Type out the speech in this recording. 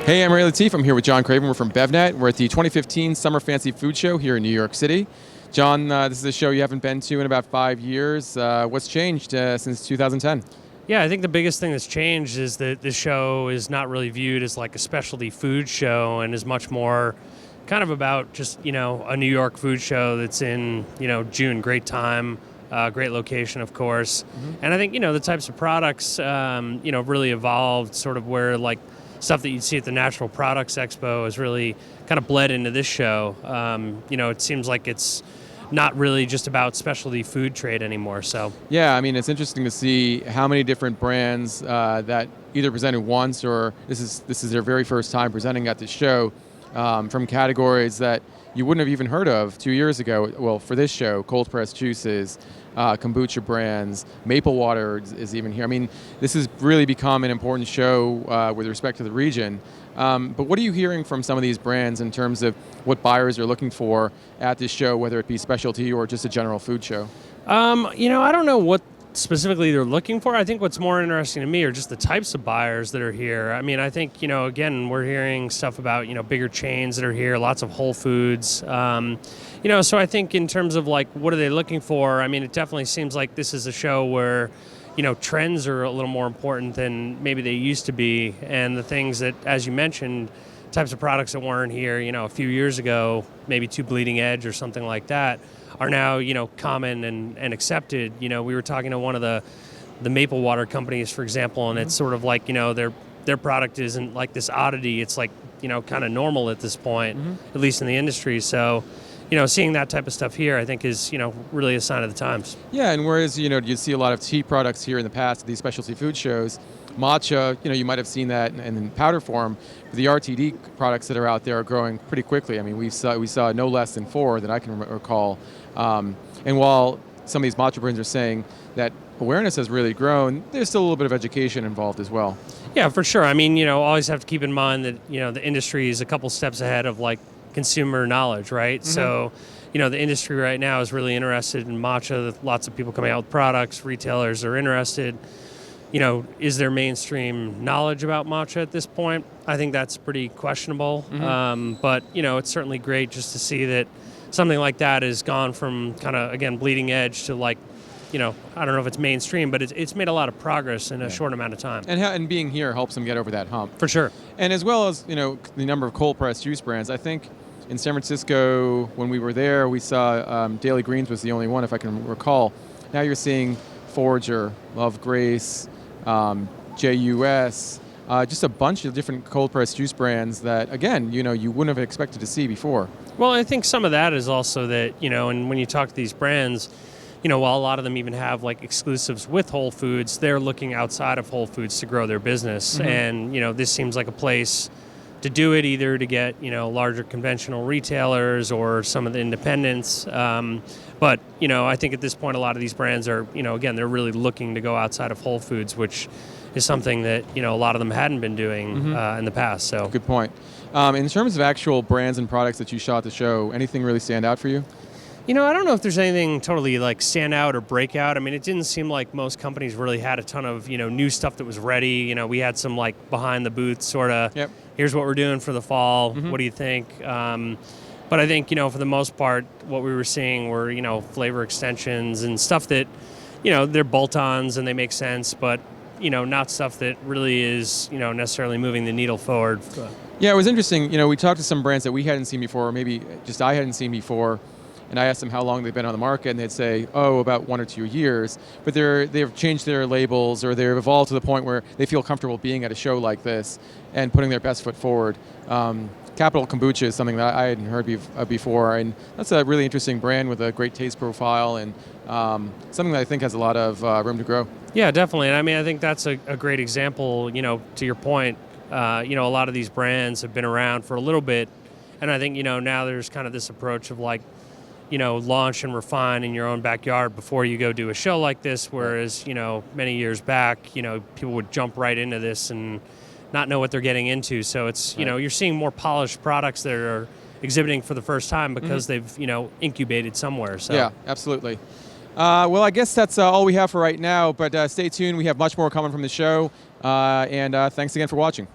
Hey, I'm Ray Latif. I'm here with John Craven. We're from BevNET. We're at the 2015 Summer Fancy Food Show here in New York City. John, this is a show you haven't been to in about 5 years. What's changed since 2010? Yeah, I think the biggest thing that's changed is that this show is not really viewed as like a specialty food show and is much more kind of about just, a New York food show that's in, June. Great time, great location, of course. And I think, the types of products, really evolved sort of where like stuff that you'd see at the Natural Products Expo has really kind of bled into this show. It seems like it's not really just about specialty food trade anymore. So yeah, I mean, it's interesting to see how many different brands that either presented once or this is their very first time presenting at this show, from categories that you wouldn't have even heard of 2 years ago. Well, for this show, cold pressed juices, kombucha brands, maple water is even here. I mean, this has really become an important show with respect to the region. But what are you hearing from some of these brands in terms of what buyers are looking for at this show, whether it be specialty or just a general food show? I don't know what specifically they're looking for. I think what's more interesting to me are just the types of buyers that are here. I mean, I think, again, we're hearing stuff about, bigger chains that are here, lots of Whole Foods. So I think in terms of like, what are they looking for? I mean, it definitely seems like this is a show where, trends are a little more important than maybe they used to be. And the things that, as you mentioned, types of products that weren't here, a few years ago, maybe too bleeding edge or something like that, are now, common and accepted. We were talking to one of the maple water companies, for example, and it's sort of like, their product isn't like this oddity. It's like, kind of normal at this point, at least in the industry. So, seeing that type of stuff here, I think is, really a sign of the times. Yeah, and whereas, you see a lot of tea products here in the past at these specialty food shows, matcha, you might have seen that in powder form. But the RTD products that are out there are growing pretty quickly. I mean, we saw no less than 4 that I can recall. And while some of these matcha brands are saying that awareness has really grown, there's still a little bit of education involved as well. Yeah, for sure. I mean, always have to keep in mind that, the industry is a couple steps ahead of like consumer knowledge, right? So, the industry right now is really interested in matcha. Lots of people coming out with products. Retailers are interested. Is there mainstream knowledge about matcha at this point? I think that's pretty questionable. But, it's certainly great just to see that something like that has gone from kind of, again, bleeding edge to like, I don't know if it's mainstream, but it's made a lot of progress in a short amount of time. And being here helps them get over that hump. For sure. And as well as, the number of cold pressed juice brands, I think in San Francisco, when we were there, we saw Daily Greens was the only one, if I can recall. Now you're seeing Forager, Love Grace, JUS, just a bunch of different cold pressed juice brands that, again, you wouldn't have expected to see before. Well, I think some of that is also that, and when you talk to these brands, while a lot of them even have like exclusives with Whole Foods, they're looking outside of Whole Foods to grow their business. And, this seems like a place to do it, either to get, larger conventional retailers or some of the independents. But, I think at this point, a lot of these brands are, again, they're really looking to go outside of Whole Foods, which is something that, a lot of them hadn't been doing in the past. So good point. In terms of actual brands and products that you saw at the show, anything really stand out for you? I don't know if there's anything totally like stand out or break out. I mean, it didn't seem like most companies really had a ton of, new stuff that was ready. We had some like behind the booth sort of, here's what we're doing for the fall. What do you think? But I think, for the most part, what we were seeing were, flavor extensions and stuff that, they're bolt-ons and they make sense, but, not stuff that really is, necessarily moving the needle forward. Yeah, it was interesting. We talked to some brands that we hadn't seen before, or maybe just I hadn't seen before. And I asked them how long they've been on the market, and they'd say, about 1 or 2 years. But they've changed their labels, or they've evolved to the point where they feel comfortable being at a show like this and putting their best foot forward. Capital Kombucha is something that I hadn't heard of before, and that's a really interesting brand with a great taste profile and something that I think has a lot of room to grow. Yeah, definitely. And I mean, I think that's a great example, to your point. A lot of these brands have been around for a little bit, and I think, now there's kind of this approach of like, launch and refine in your own backyard before you go do a show like this. Whereas, many years back, people would jump right into this and not know what they're getting into. So it's, you're seeing more polished products that are exhibiting for the first time because they've, incubated somewhere. So yeah, absolutely. Well, I guess that's all we have for right now, but stay tuned. We have much more coming from the show. And thanks again for watching.